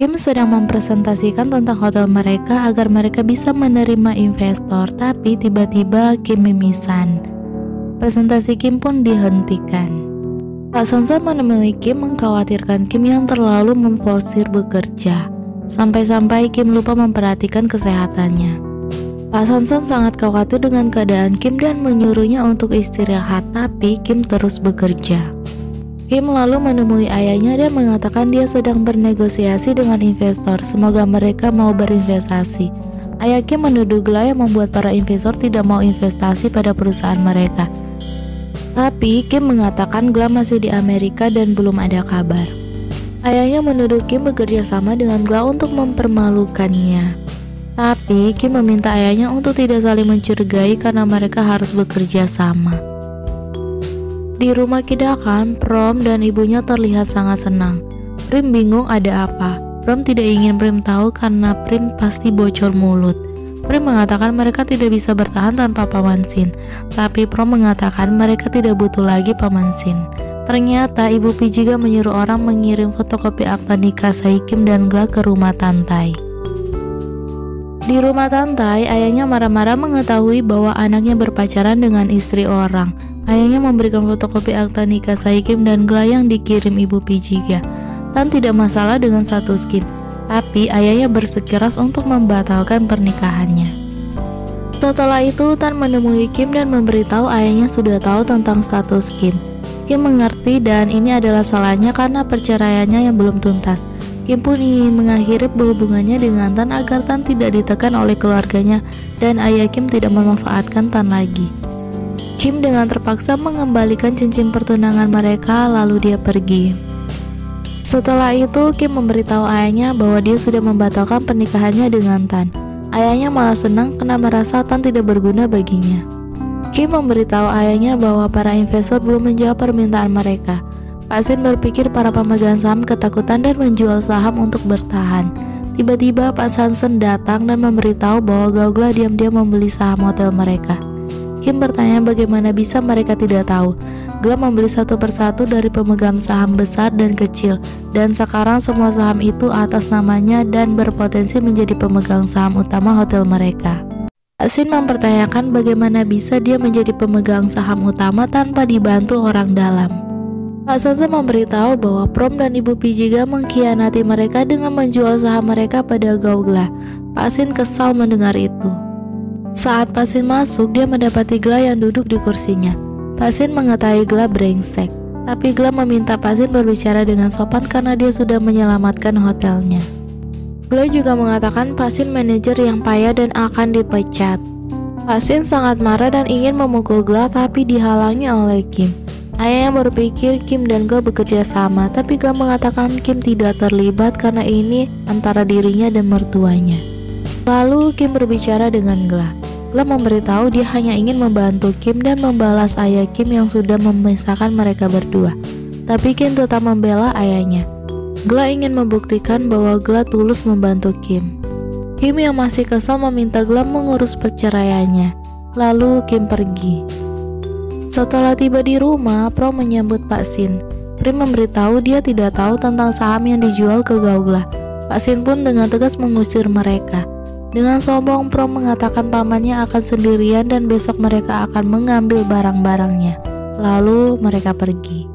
Kim sedang mempresentasikan tentang hotel mereka agar mereka bisa menerima investor, tapi tiba-tiba Kim mimisan. Presentasi Kim pun dihentikan. Pak Sansan menemui Kim mengkhawatirkan Kim yang terlalu memforsir bekerja, sampai-sampai Kim lupa memperhatikan kesehatannya. Pak Sansan sangat khawatir dengan keadaan Kim dan menyuruhnya untuk istirahat, tapi Kim terus bekerja. Kim lalu menemui ayahnya dan mengatakan dia sedang bernegosiasi dengan investor, semoga mereka mau berinvestasi. Ayah Kim menuduh Gla yang membuat para investor tidak mau investasi pada perusahaan mereka. Tapi Kim mengatakan Gla masih di Amerika dan belum ada kabar. Ayahnya menuduh Kim bekerja sama dengan Gla untuk mempermalukannya. Tapi Kim meminta ayahnya untuk tidak saling mencurigai karena mereka harus bekerja sama. Di rumah Kidakan, Prom dan ibunya terlihat sangat senang. Prim bingung ada apa. Prom tidak ingin Prim tahu karena Prim pasti bocor mulut. Prim mengatakan mereka tidak bisa bertahan tanpa Paman Sin, tapi Prom mengatakan mereka tidak butuh lagi Paman Sin. Ternyata Ibu Pijiga menyuruh orang mengirim fotokopi akta nikah Saikim dan Gla ke rumah Tantai. Di rumah Tantai, ayahnya marah-marah mengetahui bahwa anaknya berpacaran dengan istri orang. Ayahnya memberikan fotokopi akta nikah Saikim dan Gla yang dikirim Ibu Pijiga. Tan tidak masalah dengan status Kim, tapi ayahnya bersikeras untuk membatalkan pernikahannya. Setelah itu, Tan menemui Kim dan memberitahu ayahnya sudah tahu tentang status Kim. Kim mengerti dan ini adalah salahnya karena perceraiannya yang belum tuntas. Kim pun ingin mengakhiri hubungannya dengan Tan agar Tan tidak ditekan oleh keluarganya dan ayah Kim tidak memanfaatkan Tan lagi. Kim dengan terpaksa mengembalikan cincin pertunangan mereka, lalu dia pergi. Setelah itu, Kim memberitahu ayahnya bahwa dia sudah membatalkan pernikahannya dengan Tan. Ayahnya malah senang karena merasa Tan tidak berguna baginya. Kim memberitahu ayahnya bahwa para investor belum menjawab permintaan mereka. Pak Sin berpikir para pemegang saham ketakutan dan menjual saham untuk bertahan. Tiba-tiba Pak Sansan datang dan memberitahu bahwa Gaugla diam-diam membeli saham hotel mereka. Kim bertanya bagaimana bisa mereka tidak tahu. Gla membeli satu persatu dari pemegang saham besar dan kecil, dan sekarang semua saham itu atas namanya dan berpotensi menjadi pemegang saham utama hotel mereka. Pak Sin mempertanyakan bagaimana bisa dia menjadi pemegang saham utama tanpa dibantu orang dalam. Pak Sansa memberitahu bahwa Prom dan Ibu Pijiga mengkhianati mereka dengan menjual saham mereka pada Gaugla. Pak Sin kesal mendengar itu. Saat Pak Sin masuk, dia mendapati Gla yang duduk di kursinya. Pak Sin mengetahui Gla brengsek, tapi Gla meminta Pak Sin berbicara dengan sopan karena dia sudah menyelamatkan hotelnya. Gla juga mengatakan Pak Sin manajer yang payah dan akan dipecat. Pak Sin sangat marah dan ingin memukul Gla, tapi dihalangi oleh Kim. Ayahnya berpikir Kim dan Gla bekerja sama, tapi Gla mengatakan Kim tidak terlibat karena ini antara dirinya dan mertuanya. Lalu Kim berbicara dengan Gla. Gla memberitahu dia hanya ingin membantu Kim dan membalas ayah Kim yang sudah memisahkan mereka berdua. Tapi Kim tetap membela ayahnya. Gla ingin membuktikan bahwa Gla tulus membantu Kim. Kim yang masih kesal meminta Gla mengurus perceraiannya. Lalu Kim pergi. Setelah tiba di rumah, Prom menyambut Pak Sin. Prim memberitahu dia tidak tahu tentang saham yang dijual ke Gaugla. Pak Sin pun dengan tegas mengusir mereka. Dengan sombong, Prom mengatakan pamannya akan sendirian dan besok mereka akan mengambil barang-barangnya. Lalu mereka pergi.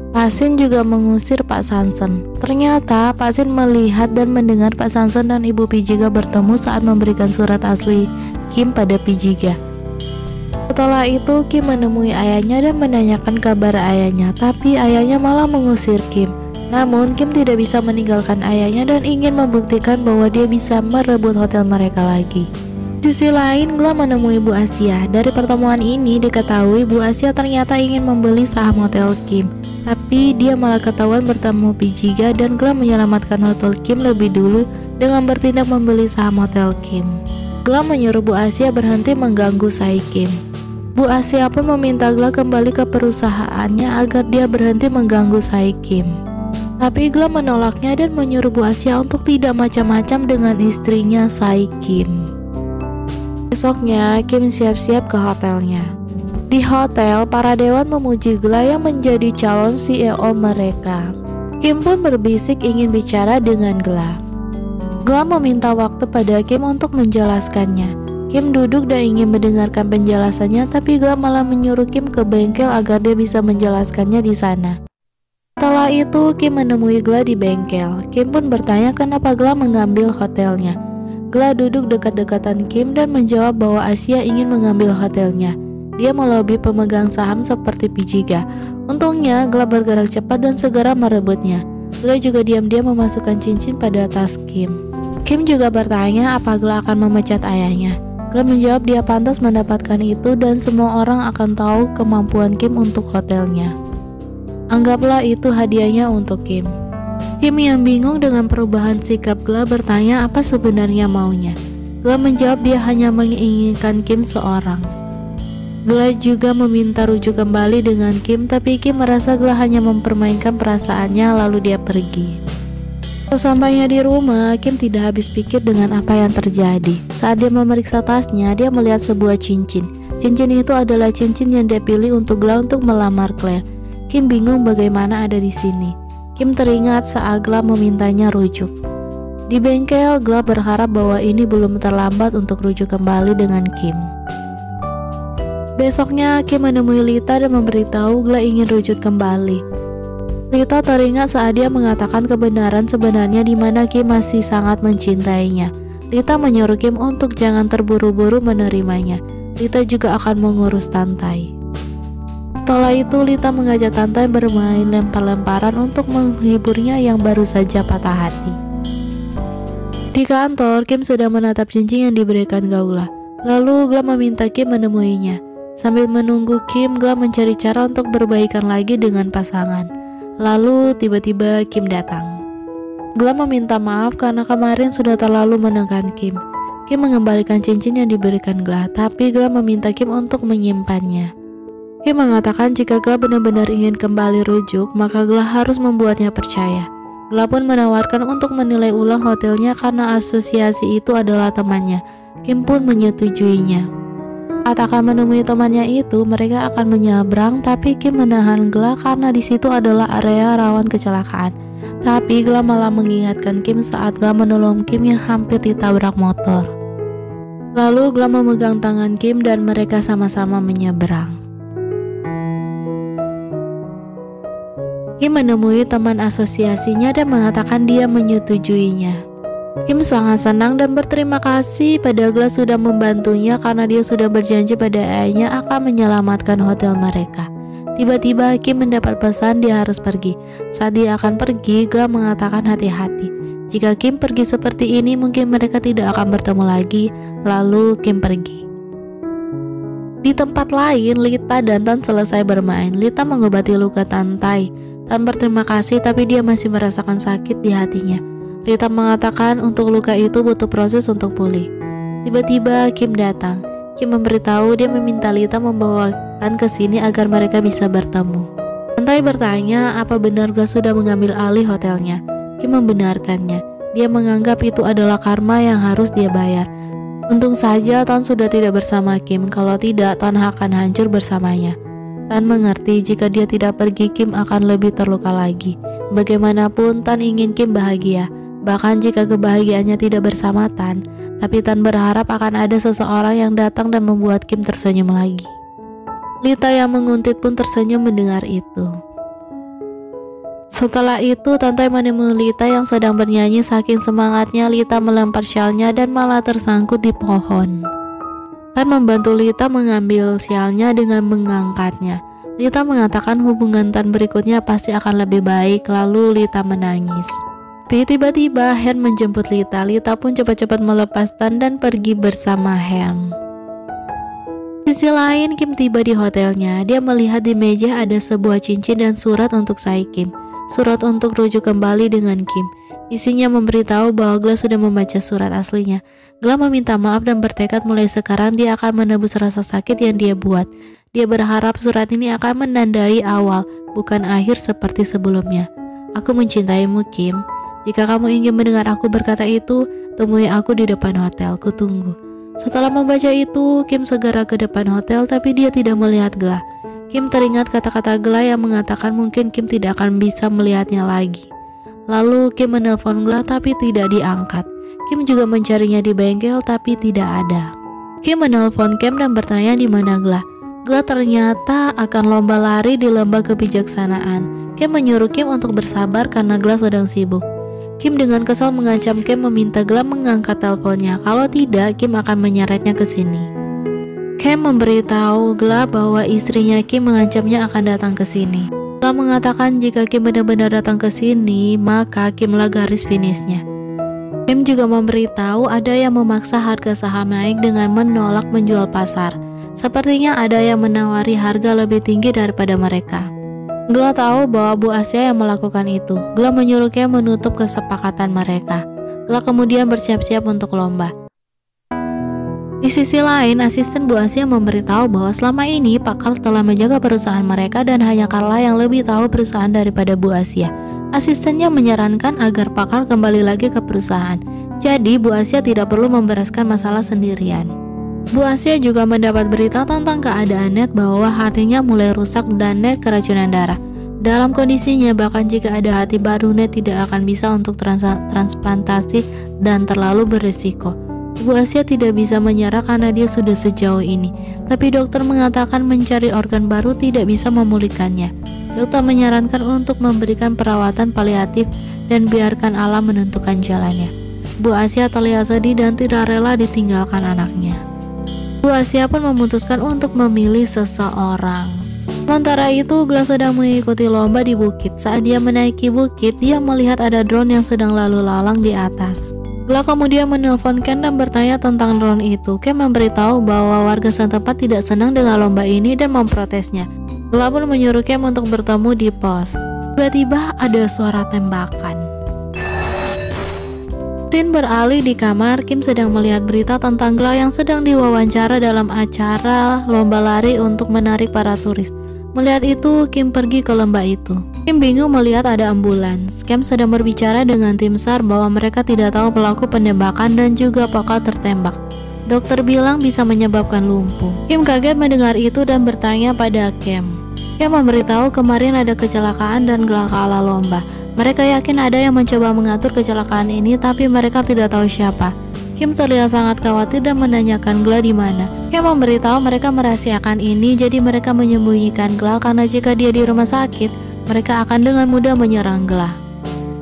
Pak Sin juga mengusir Pak Sansan. Ternyata Pak Sin melihat dan mendengar Pak Sansan dan Ibu Pijiga bertemu saat memberikan surat asli Kim pada Pijiga. Setelah itu Kim menemui ayahnya dan menanyakan kabar ayahnya, tapi ayahnya malah mengusir Kim. Namun Kim tidak bisa meninggalkan ayahnya dan ingin membuktikan bahwa dia bisa merebut hotel mereka lagi. Di sisi lain, Gla menemui Bu Asia. Dari pertemuan ini diketahui Bu Asia ternyata ingin membeli saham hotel Kim, tapi dia malah ketahuan bertemu Pijiga dan Gla menyelamatkan hotel Kim lebih dulu dengan bertindak membeli saham hotel Kim. Gla menyuruh Bu Asia berhenti mengganggu Saikim. Bu Asia pun meminta Gla kembali ke perusahaannya agar dia berhenti mengganggu Saikim. Tapi Gla menolaknya dan menyuruh Bu Asia untuk tidak macam-macam dengan istrinya Saikim. Besoknya, Kim siap-siap ke hotelnya. Di hotel, para dewan memuji Gla yang menjadi calon CEO mereka. Kim pun berbisik ingin bicara dengan Gla. Gla meminta waktu pada Kim untuk menjelaskannya. Kim duduk dan ingin mendengarkan penjelasannya, tapi Gla malah menyuruh Kim ke bengkel agar dia bisa menjelaskannya di sana. Setelah itu, Kim menemui Gla di bengkel. Kim pun bertanya kenapa Gla mengambil hotelnya. Gla duduk dekat-dekatan Kim dan menjawab bahwa Asia ingin mengambil hotelnya. Dia melobi pemegang saham seperti Pijiga. Untungnya, Gla bergerak cepat dan segera merebutnya. Gla juga diam-diam memasukkan cincin pada tas Kim. Kim juga bertanya apa Gla akan memecat ayahnya. Gla menjawab dia pantas mendapatkan itu dan semua orang akan tahu kemampuan Kim untuk hotelnya. Anggaplah itu hadiahnya untuk Kim. Kim yang bingung dengan perubahan sikap Gla bertanya apa sebenarnya maunya. Gla menjawab dia hanya menginginkan Kim seorang. Gla juga meminta rujuk kembali dengan Kim, tapi Kim merasa Gla hanya mempermainkan perasaannya lalu dia pergi. Sesampainya di rumah, Kim tidak habis pikir dengan apa yang terjadi. Saat dia memeriksa tasnya, dia melihat sebuah cincin. Cincin itu adalah cincin yang dia pilih untuk Gla untuk melamar Claire. Kim bingung bagaimana ada di sini. Kim teringat saat Gla memintanya rujuk. Di bengkel, Gla berharap bahwa ini belum terlambat untuk rujuk kembali dengan Kim. Besoknya, Kim menemui Lita dan memberitahu Gla ingin rujuk kembali. Lita teringat saat dia mengatakan kebenaran sebenarnya di mana Kim masih sangat mencintainya. Lita menyuruh Kim untuk jangan terburu-buru menerimanya. Lita juga akan mengurus Tantai. Setelah itu, Lita mengajak Tantai bermain lempar-lemparan untuk menghiburnya yang baru saja patah hati. Di kantor, Kim sedang menatap cincin yang diberikan Gla. Lalu Gla meminta Kim menemuinya. Sambil menunggu Kim, Gla mencari cara untuk berbaikan lagi dengan pasangan. Lalu tiba-tiba Kim datang. Gla meminta maaf karena kemarin sudah terlalu menekan Kim. Kim mengembalikan cincin yang diberikan Gla, tapi Gla meminta Kim untuk menyimpannya. Kim mengatakan jika Gla benar-benar ingin kembali rujuk, maka Gla harus membuatnya percaya. Gla pun menawarkan untuk menilai ulang hotelnya karena asosiasi itu adalah temannya. Kim pun menyetujuinya. Saat akan menemui temannya itu, mereka akan menyeberang, tapi Kim menahan Gla karena di situ adalah area rawan kecelakaan. Tapi Gla malah mengingatkan Kim saat Gla menolong Kim yang hampir ditabrak motor. Lalu Gla memegang tangan Kim dan mereka sama-sama menyeberang. Kim menemui teman asosiasinya dan mengatakan dia menyetujuinya. Kim sangat senang dan berterima kasih pada Gla sudah membantunya karena dia sudah berjanji pada ayahnya akan menyelamatkan hotel mereka. Tiba-tiba Kim mendapat pesan dia harus pergi. Saat dia akan pergi, Gla mengatakan hati-hati. Jika Kim pergi seperti ini, mungkin mereka tidak akan bertemu lagi. Lalu Kim pergi. Di tempat lain, Lita dan Tan selesai bermain. Lita mengobati luka Tantai. Tan berterima kasih tapi dia masih merasakan sakit di hatinya. Lita mengatakan untuk luka itu butuh proses untuk pulih. Tiba-tiba Kim datang. Kim memberitahu dia meminta Lita membawa Tan ke sini agar mereka bisa bertemu. Tantai bertanya apa benar Gla sudah mengambil alih hotelnya. Kim membenarkannya. Dia menganggap itu adalah karma yang harus dia bayar. Untung saja Tan sudah tidak bersama Kim, kalau tidak Tan akan hancur bersamanya. Tan mengerti jika dia tidak pergi, Kim akan lebih terluka lagi. Bagaimanapun Tan ingin Kim bahagia. Bahkan jika kebahagiaannya tidak bersama Tan, tapi Tan berharap akan ada seseorang yang datang dan membuat Kim tersenyum lagi. Lita yang menguntit pun tersenyum mendengar itu. Setelah itu, Tantai menemui Lita yang sedang bernyanyi. Saking semangatnya, Lita melempar syalnya dan malah tersangkut di pohon. Tan membantu Lita mengambil syalnya dengan mengangkatnya. Lita mengatakan hubungan Tan berikutnya pasti akan lebih baik, lalu Lita menangis. Tapi tiba-tiba Hen menjemput Lita. Lita pun cepat-cepat melepas Tan dan pergi bersama Hen. Di sisi lain, Kim tiba di hotelnya. Dia melihat di meja ada sebuah cincin dan surat untuk Sai Kim. Surat untuk rujuk kembali dengan Kim. Isinya memberitahu bahwa Gla sudah membaca surat aslinya. Gla meminta maaf dan bertekad mulai sekarang dia akan menebus rasa sakit yang dia buat. Dia berharap surat ini akan menandai awal, bukan akhir seperti sebelumnya. Aku mencintaimu, Kim. Jika kamu ingin mendengar aku berkata itu, temui aku di depan hotel, ku tunggu. Setelah membaca itu, Kim segera ke depan hotel tapi dia tidak melihat Gla. Kim teringat kata-kata Gla yang mengatakan mungkin Kim tidak akan bisa melihatnya lagi. Lalu Kim menelpon Gla tapi tidak diangkat. Kim juga mencarinya di bengkel tapi tidak ada. Kim menelpon Kim dan bertanya di mana Gla. Gla ternyata akan lomba lari di lomba kebijaksanaan. Kim menyuruh Kim untuk bersabar karena Gla sedang sibuk. Kim dengan kesal mengancam Kim meminta Gla mengangkat teleponnya. Kalau tidak, Kim akan menyeretnya ke sini. Kim memberitahu Gla bahwa istrinya Kim mengancamnya akan datang ke sini. Gla mengatakan jika Kim benar-benar datang ke sini, maka Kimlah garis finishnya. Kim juga memberitahu ada yang memaksa harga saham naik dengan menolak menjual pasar. Sepertinya ada yang menawari harga lebih tinggi daripada mereka. Gla tahu bahwa Bu Asia yang melakukan itu. Gla menyuruh Kim menutup kesepakatan mereka. Gla kemudian bersiap-siap untuk lomba. Di sisi lain, asisten Bu Asia memberitahu bahwa selama ini Pak Carl telah menjaga perusahaan mereka dan hanya Carla yang lebih tahu perusahaan daripada Bu Asia. Asistennya menyarankan agar Pak Carl kembali lagi ke perusahaan. Jadi Bu Asia tidak perlu membereskan masalah sendirian. Bu Asia juga mendapat berita tentang keadaan Ned bahwa hatinya mulai rusak dan Ned keracunan darah. Dalam kondisinya, bahkan jika ada hati baru, Ned tidak akan bisa untuk transplantasi dan terlalu berisiko. Bu Asia tidak bisa menyerah karena dia sudah sejauh ini. Tapi dokter mengatakan mencari organ baru tidak bisa memulihkannya. Dokter menyarankan untuk memberikan perawatan paliatif dan biarkan alam menentukan jalannya. Bu Asia terlihat sedih dan tidak rela ditinggalkan anaknya. Bu Asia pun memutuskan untuk memilih seseorang. Sementara itu, Gla sedang mengikuti lomba di bukit. Saat dia menaiki bukit, dia melihat ada drone yang sedang lalu lalang di atas. Gla kemudian menelpon Ken dan bertanya tentang drone itu. Ken memberitahu bahwa warga setempat tidak senang dengan lomba ini dan memprotesnya. Gla pun menyuruh Ken untuk bertemu di pos. Tiba-tiba ada suara tembakan. Scene beralih di kamar. Kim sedang melihat berita tentang Gla yang sedang diwawancara dalam acara lomba lari untuk menarik para turis. Melihat itu, Kim pergi ke lomba itu. Kim bingung melihat ada ambulans. Kim sedang berbicara dengan tim SAR bahwa mereka tidak tahu pelaku penembakan dan juga Pak tertembak. Dokter bilang bisa menyebabkan lumpuh. Kim kaget mendengar itu dan bertanya pada Kim. Kim memberitahu kemarin ada kecelakaan dan Gla kalah lomba. Mereka yakin ada yang mencoba mengatur kecelakaan ini, tapi mereka tidak tahu siapa. Kim terlihat sangat khawatir dan menanyakan Gla di mana. Kim memberitahu mereka merahasiakan ini, jadi mereka menyembunyikan Gla karena jika dia di rumah sakit, mereka akan dengan mudah menyerang Gla.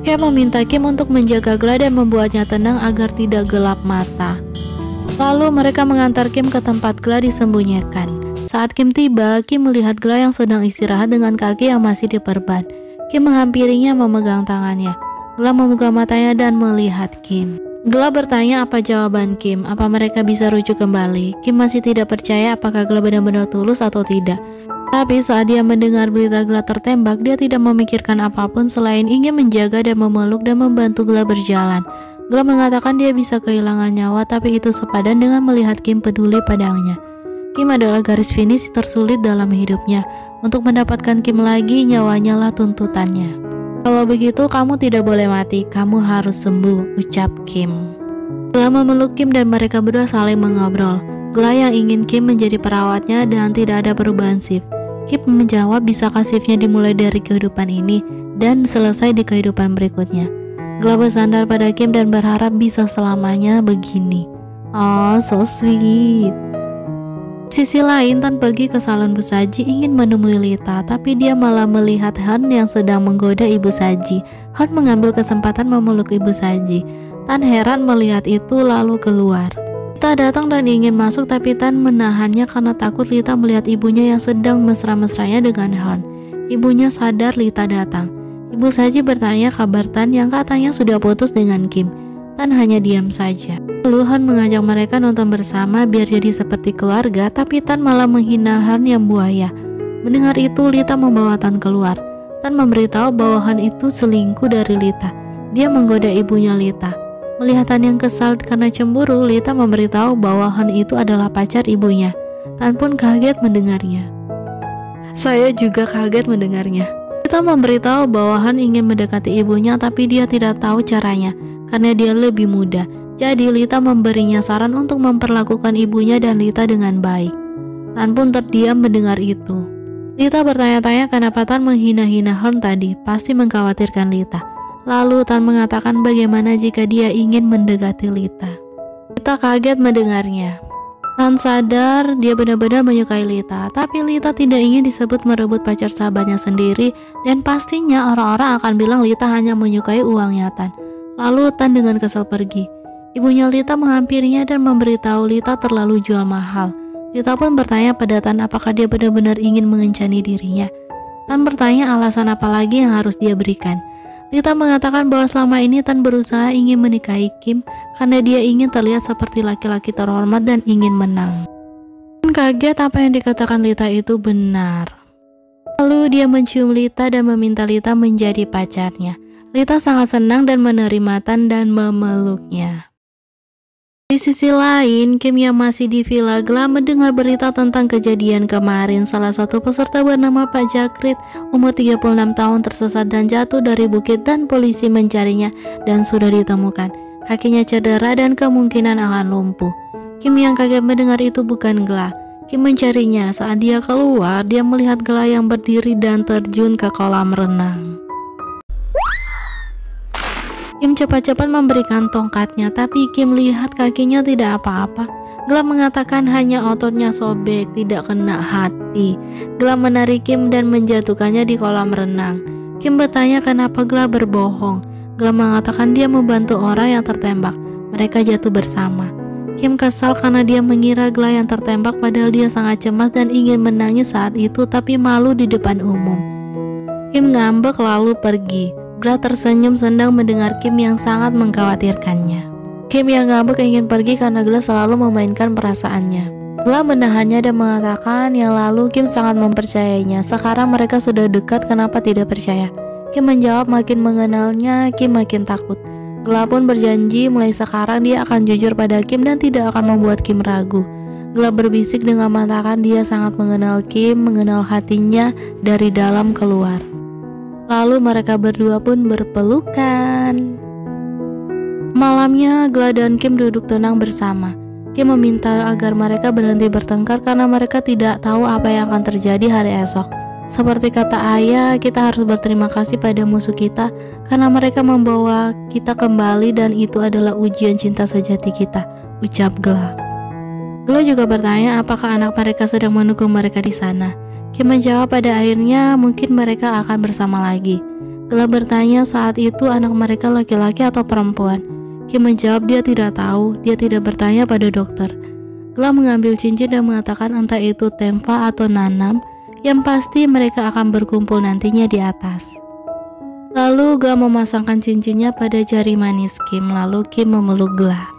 Kim meminta Kim untuk menjaga Gla dan membuatnya tenang agar tidak gelap mata. Lalu mereka mengantar Kim ke tempat Gla disembunyikan. Saat Kim tiba, Kim melihat Gla yang sedang istirahat dengan kaki yang masih diperban. Kim menghampirinya memegang tangannya. Gla membuka matanya dan melihat Kim. Gla bertanya apa jawaban Kim, apa mereka bisa rujuk kembali. Kim masih tidak percaya apakah Gla benar-benar tulus atau tidak. Tapi saat dia mendengar berita Gla tertembak, dia tidak memikirkan apapun selain ingin menjaga dan memeluk dan membantu Gla berjalan. Gla mengatakan dia bisa kehilangan nyawa, tapi itu sepadan dengan melihat Kim peduli padanya. Kim adalah garis finish tersulit dalam hidupnya. Untuk mendapatkan Kim lagi, nyawanya lah tuntutannya. Kalau begitu, kamu tidak boleh mati, kamu harus sembuh, ucap Kim. Gla memeluk Kim dan mereka berdua saling mengobrol. Gla yang ingin Kim menjadi perawatnya dan tidak ada perubahan shift. Kim menjawab bisakah shiftnya dimulai dari kehidupan ini dan selesai di kehidupan berikutnya. Gla bersandar pada Kim dan berharap bisa selamanya begini. Oh, so sweet. Sisi lain, Tan pergi ke salon Bu Saji ingin menemui Lita, tapi dia malah melihat Han yang sedang menggoda Ibu Saji. Han mengambil kesempatan memeluk Ibu Saji. Tan heran melihat itu lalu keluar. Lita datang dan ingin masuk, tapi Tan menahannya karena takut Lita melihat ibunya yang sedang mesra-mesranya dengan Han. Ibunya sadar Lita datang. Ibu Saji bertanya kabar Tan yang katanya sudah putus dengan Kim. Tan hanya diam saja. Lalu Han mengajak mereka nonton bersama biar jadi seperti keluarga, tapi Tan malah menghina Han yang buaya. Mendengar itu, Lita membawa Tan keluar. Tan memberitahu bahwa Han itu selingkuh dari Lita. Dia menggoda ibunya Lita. Melihat Tan yang kesal karena cemburu, Lita memberitahu bahwa Han itu adalah pacar ibunya. Tan pun kaget mendengarnya. Saya juga kaget mendengarnya. Lita memberitahu bahwa Han ingin mendekati ibunya, tapi dia tidak tahu caranya karena dia lebih muda. Jadi Lita memberinya saran untuk memperlakukan ibunya dan Lita dengan baik. Tan pun terdiam mendengar itu. Lita bertanya-tanya kenapa Tan menghina-hina Horn tadi, pasti mengkhawatirkan Lita. Lalu Tan mengatakan bagaimana jika dia ingin mendekati Lita. Lita kaget mendengarnya. Tan sadar dia benar-benar menyukai Lita, tapi Lita tidak ingin disebut merebut pacar sahabatnya sendiri, dan pastinya orang-orang akan bilang Lita hanya menyukai uangnya Tan. Lalu Tan dengan kesal pergi. Ibunya Lita menghampirinya dan memberitahu Lita terlalu jual mahal. Lita pun bertanya pada Tan apakah dia benar-benar ingin mengencani dirinya. Tan bertanya alasan apa lagi yang harus dia berikan. Lita mengatakan bahwa selama ini Tan berusaha ingin menikahi Kim karena dia ingin terlihat seperti laki-laki terhormat dan ingin menang. Tan kaget apa yang dikatakan Lita itu benar. Lalu dia mencium Lita dan meminta Lita menjadi pacarnya. Lita sangat senang dan menerima Tan dan memeluknya. Di sisi lain, Kim yang masih di Villa Gla mendengar berita tentang kejadian kemarin. Salah satu peserta bernama Pak Jakrit, umur 36 tahun, tersesat dan jatuh dari bukit dan polisi mencarinya dan sudah ditemukan. Kakinya cedera dan kemungkinan akan lumpuh. Kim yang kaget mendengar itu bukan Gla. Kim mencarinya. Saat dia keluar, dia melihat Gla yang berdiri dan terjun ke kolam renang. Kim cepat-cepat memberikan tongkatnya, tapi Kim lihat kakinya tidak apa-apa. Gla mengatakan hanya ototnya sobek, tidak kena hati. Gla menarik Kim dan menjatuhkannya di kolam renang. Kim bertanya kenapa Gla berbohong. Gla mengatakan dia membantu orang yang tertembak. Mereka jatuh bersama. Kim kesal karena dia mengira Gla yang tertembak padahal dia sangat cemas dan ingin menangis saat itu tapi malu di depan umum. Kim ngambek lalu pergi. Gla tersenyum senang mendengar Kim yang sangat mengkhawatirkannya. Kim yang ngambek ingin pergi karena Gla selalu memainkan perasaannya. Gla menahannya dan mengatakan yang lalu Kim sangat mempercayainya. Sekarang mereka sudah dekat, kenapa tidak percaya? Kim menjawab makin mengenalnya, Kim makin takut. Gla pun berjanji mulai sekarang dia akan jujur pada Kim dan tidak akan membuat Kim ragu. Gla berbisik dengan mengatakan dia sangat mengenal Kim, mengenal hatinya dari dalam keluar. Lalu mereka berdua pun berpelukan. Malamnya, Gla dan Kim duduk tenang bersama. Kim meminta agar mereka berhenti bertengkar karena mereka tidak tahu apa yang akan terjadi hari esok. Seperti kata ayah, kita harus berterima kasih pada musuh kita karena mereka membawa kita kembali dan itu adalah ujian cinta sejati kita, ucap Gla. Gla juga bertanya apakah anak mereka sedang menunggu mereka di sana. Kim menjawab pada akhirnya mungkin mereka akan bersama lagi. Gla bertanya saat itu anak mereka laki-laki atau perempuan. Kim menjawab dia tidak tahu, dia tidak bertanya pada dokter. Gla mengambil cincin dan mengatakan entah itu Tempa atau Nanam, yang pasti mereka akan berkumpul nantinya di atas. Lalu Gla memasangkan cincinnya pada jari manis Kim, lalu Kim memeluk Gla.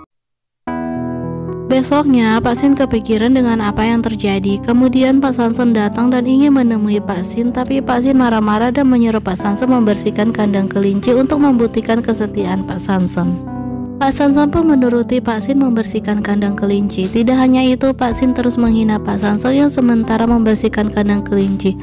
Besoknya, Pak Sin kepikiran dengan apa yang terjadi. Kemudian Pak Sanson datang dan ingin menemui Pak Sin, tapi Pak Sin marah-marah dan menyuruh Pak Sanson membersihkan kandang kelinci untuk membuktikan kesetiaan Pak Sanson. Pak Sanson pun menuruti Pak Sin membersihkan kandang kelinci. Tidak hanya itu, Pak Sin terus menghina Pak Sanson yang sementara membersihkan kandang kelinci.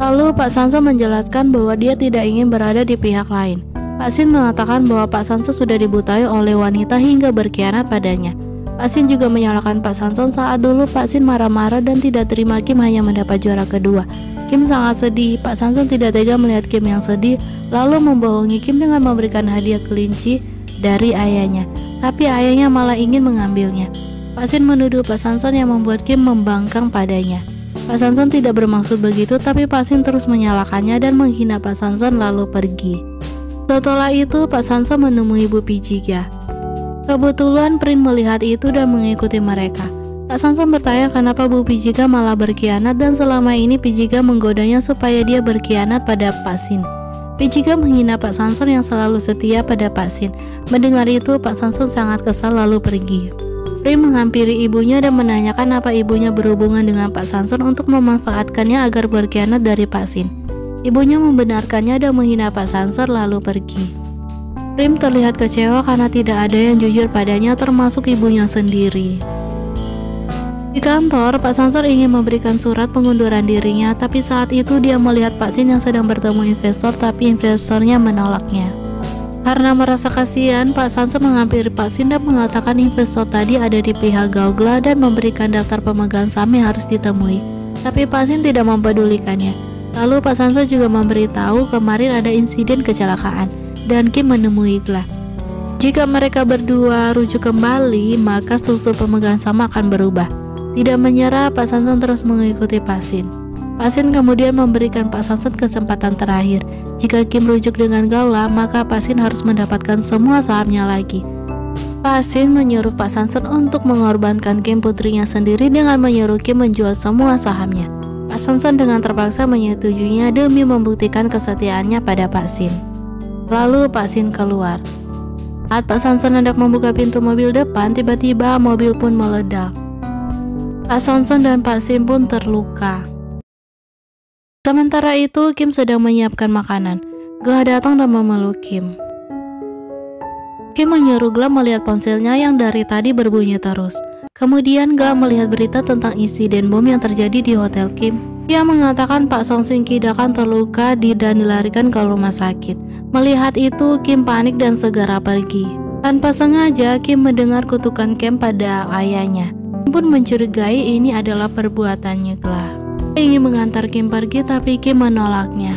Lalu Pak Sanson menjelaskan bahwa dia tidak ingin berada di pihak lain. Pak Sin mengatakan bahwa Pak Sanson sudah dibutai oleh wanita hingga berkhianat padanya. Pak Sin juga menyalahkan Pak Sanson saat dulu Pak Sin marah-marah dan tidak terima Kim hanya mendapat juara kedua. Kim sangat sedih. Pak Sanson tidak tega melihat Kim yang sedih, lalu membohongi Kim dengan memberikan hadiah kelinci dari ayahnya. Tapi ayahnya malah ingin mengambilnya. Pak Sin menuduh Pak Sanson yang membuat Kim membangkang padanya. Pak Sanson tidak bermaksud begitu, tapi Pak Sin terus menyalahkannya dan menghina Pak Sanson lalu pergi. Setelah itu Pak Sanson menemui Bu Pijiga. Kebetulan Prin melihat itu dan mengikuti mereka. Pak Sanson bertanya kenapa Bu Pijiga malah berkhianat dan selama ini Pijiga menggodanya supaya dia berkhianat pada Pak Sin. Pijiga menghina Pak Sanson yang selalu setia pada Pak Sin. Mendengar itu Pak Sanson sangat kesal lalu pergi. Prin menghampiri ibunya dan menanyakan apa ibunya berhubungan dengan Pak Sanson untuk memanfaatkannya agar berkhianat dari Pak Sin. Ibunya membenarkannya dan menghina Pak Sanson lalu pergi. Prim terlihat kecewa karena tidak ada yang jujur padanya termasuk ibunya sendiri. Di kantor, Pak Sanson ingin memberikan surat pengunduran dirinya, tapi saat itu dia melihat Pak Sin yang sedang bertemu investor tapi investornya menolaknya. Karena merasa kasihan, Pak Sanson menghampiri Pak Sin dan mengatakan investor tadi ada di pihak Gaugla dan memberikan daftar pemegang saham yang harus ditemui. tapi Pak Sin tidak mempedulikannya. Lalu Pak Sanson juga memberitahu kemarin ada insiden kecelakaan dan Kim menemui Gla. Jika mereka berdua rujuk kembali, maka struktur pemegang saham akan berubah. Tidak menyerah, Pak Sanson terus mengikuti Pak Sin. Pak Sin kemudian memberikan Pak Sanson kesempatan terakhir. Jika Kim rujuk dengan Gala, maka Pak Sin harus mendapatkan semua sahamnya lagi. Pak Sin menyuruh Pak Sanson untuk mengorbankan Kim putrinya sendiri dengan menyuruh Kim menjual semua sahamnya. Pak Sanson dengan terpaksa menyetujuinya demi membuktikan kesetiaannya pada Pak Sin. Lalu Pak Sin keluar. Saat Pak Sanson hendak membuka pintu mobil depan, tiba-tiba mobil pun meledak. Pak Sanson dan Pak Sin pun terluka. Sementara itu, Kim sedang menyiapkan makanan. Gla datang dan memeluk Kim. Kim menyuruh Gla melihat ponselnya yang dari tadi berbunyi terus. Kemudian Gla melihat berita tentang insiden bom yang terjadi di hotel Kim. Dia mengatakan Pak Song Sing Ki akan terluka dan dilarikan ke rumah sakit. Melihat itu, Kim panik dan segera pergi. Tanpa sengaja, Kim mendengar kutukan Kim pada ayahnya. Kim pun mencurigai ini adalah perbuatannya Gla. Dia ingin mengantar Kim pergi, tapi Kim menolaknya.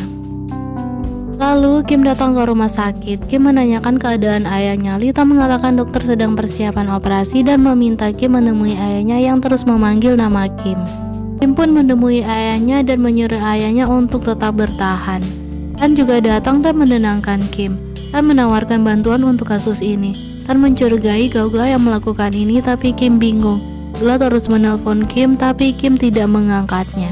Lalu Kim datang ke rumah sakit. Kim menanyakan keadaan ayahnya. Lita mengatakan dokter sedang persiapan operasi dan meminta Kim menemui ayahnya yang terus memanggil nama Kim. Kim pun menemui ayahnya dan menyuruh ayahnya untuk tetap bertahan. Tan juga datang dan menenangkan Kim. Tan menawarkan bantuan untuk kasus ini. Tan mencurigai Gla yang melakukan ini, tapi Kim bingung. Gla terus menelpon Kim, tapi Kim tidak mengangkatnya.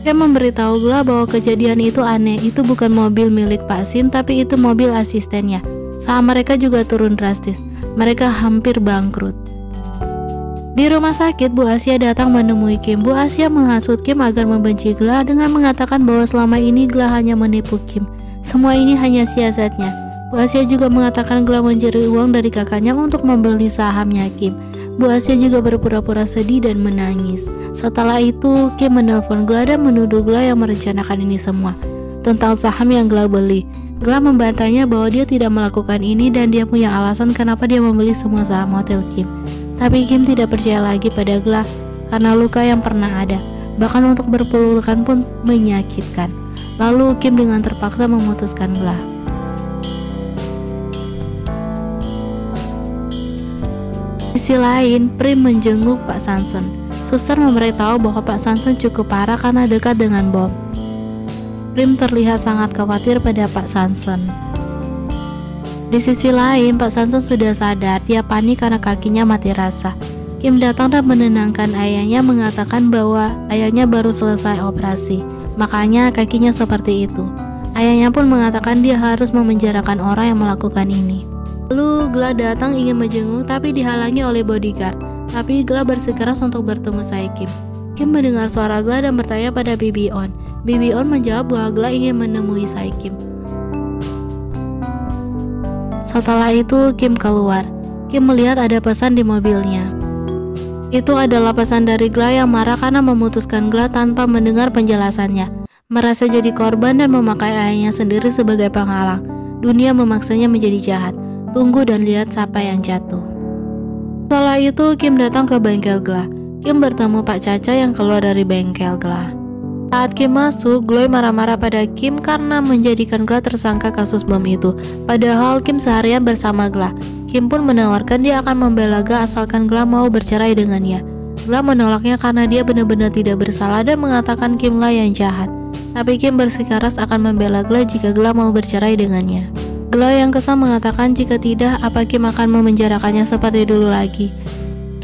Kim memberitahu Gla bahwa kejadian itu aneh. Itu bukan mobil milik Pak Sin, tapi itu mobil asistennya. Saham mereka juga turun drastis. Mereka hampir bangkrut. Di rumah sakit, Bu Asia datang menemui Kim. Bu Asia menghasut Kim agar membenci Gla dengan mengatakan bahwa selama ini Gla hanya menipu Kim. Semua ini hanya siasatnya. Bu Asia juga mengatakan Gla mencuri uang dari kakaknya untuk membeli sahamnya Kim. Bu Asia juga berpura-pura sedih dan menangis. Setelah itu, Kim menelpon Gla dan menuduh Gla yang merencanakan ini semua tentang saham yang Gla beli. Gla membantahnya bahwa dia tidak melakukan ini dan dia punya alasan kenapa dia membeli semua saham hotel Kim. Tapi Kim tidak percaya lagi pada Gla karena luka yang pernah ada. Bahkan untuk berpelukan pun menyakitkan. Lalu Kim dengan terpaksa memutuskan Gla. Di sisi lain, Prim menjenguk Pak Sanson. Suster memberitahu bahwa Pak Sanson cukup parah karena dekat dengan bom. Prim terlihat sangat khawatir pada Pak Sanson. Di sisi lain, Pak Sanson sudah sadar. Dia panik karena kakinya mati rasa. Kim datang dan menenangkan ayahnya, mengatakan bahwa ayahnya baru selesai operasi, makanya kakinya seperti itu. Ayahnya pun mengatakan dia harus memenjarakan orang yang melakukan ini. Lalu Gla datang ingin menjenguk, tapi dihalangi oleh bodyguard. Tapi Gla bersikeras untuk bertemu Saikim. Kim mendengar suara Gla dan bertanya pada Bibi On. Bibi On menjawab bahwa Gla ingin menemui Saikim. Setelah itu Kim keluar. Kim melihat ada pesan di mobilnya. Itu adalah pesan dari Gla yang marah karena memutuskan Gla tanpa mendengar penjelasannya. Merasa jadi korban dan memakai ayahnya sendiri sebagai penghalang. Dunia memaksanya menjadi jahat. Tunggu dan lihat siapa yang jatuh. Setelah itu Kim datang ke bengkel Gla. Kim bertemu Pak Caca yang keluar dari bengkel Gla. Saat Kim masuk, Gloy marah-marah pada Kim karena menjadikan Gla tersangka kasus bom itu. Padahal Kim seharian bersama Gla. Kim pun menawarkan dia akan membela Gla asalkan Gla mau bercerai dengannya. Gla menolaknya karena dia benar-benar tidak bersalah dan mengatakan Kim lah yang jahat. Tapi Kim bersikeras akan membela Gla jika Gla mau bercerai dengannya. Gla yang kesal mengatakan jika tidak, apa Kim akan memenjarakannya seperti dulu lagi.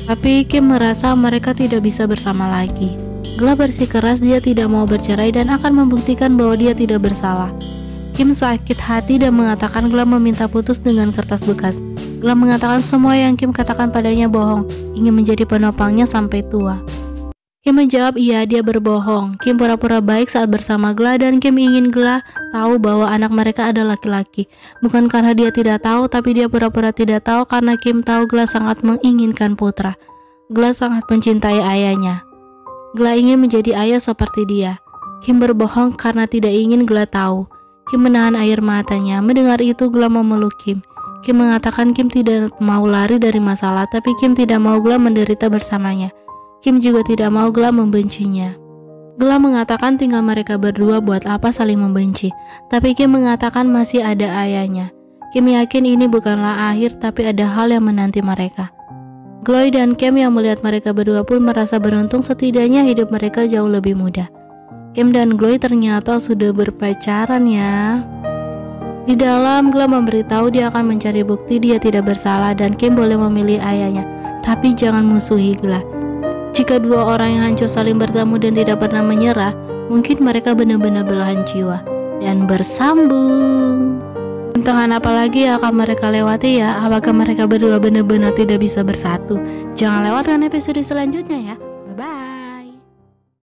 Tapi Kim merasa mereka tidak bisa bersama lagi. Gla bersikeras dia tidak mau bercerai dan akan membuktikan bahwa dia tidak bersalah. Kim sakit hati dan mengatakan Gla meminta putus dengan kertas bekas. Gla mengatakan semua yang Kim katakan padanya bohong, ingin menjadi penopangnya sampai tua. Kim menjawab iya, dia berbohong. Kim pura-pura baik saat bersama Gla dan Kim ingin Gla tahu bahwa anak mereka adalah laki-laki. Bukan karena dia tidak tahu, tapi dia pura-pura tidak tahu karena Kim tahu Gla sangat menginginkan putra. Gla sangat mencintai ayahnya. Gla ingin menjadi ayah seperti dia. Kim berbohong karena tidak ingin Gla tahu. Kim menahan air matanya. Mendengar itu Gla memeluk Kim. Kim mengatakan Kim tidak mau lari dari masalah, tapi Kim tidak mau Gla menderita bersamanya. Kim juga tidak mau Gla membencinya. Gela mengatakan tinggal mereka berdua, buat apa saling membenci. Tapi Kim mengatakan masih ada ayahnya. Kim yakin ini bukanlah akhir, tapi ada hal yang menanti mereka. Chloe dan Kim yang melihat mereka berdua pun merasa beruntung, setidaknya hidup mereka jauh lebih mudah. Kim dan Chloe ternyata sudah berpacaran ya. Di dalam, Gela memberitahu dia akan mencari bukti dia tidak bersalah dan Kim boleh memilih ayahnya. Tapi jangan musuhi Gela. Jika dua orang yang hancur saling bertemu dan tidak pernah menyerah, mungkin mereka benar-benar belahan jiwa dan bersambung. Tantangan apa lagi yang akan mereka lewati ya? Apakah mereka berdua benar-benar tidak bisa bersatu? Jangan lewatkan episode selanjutnya ya.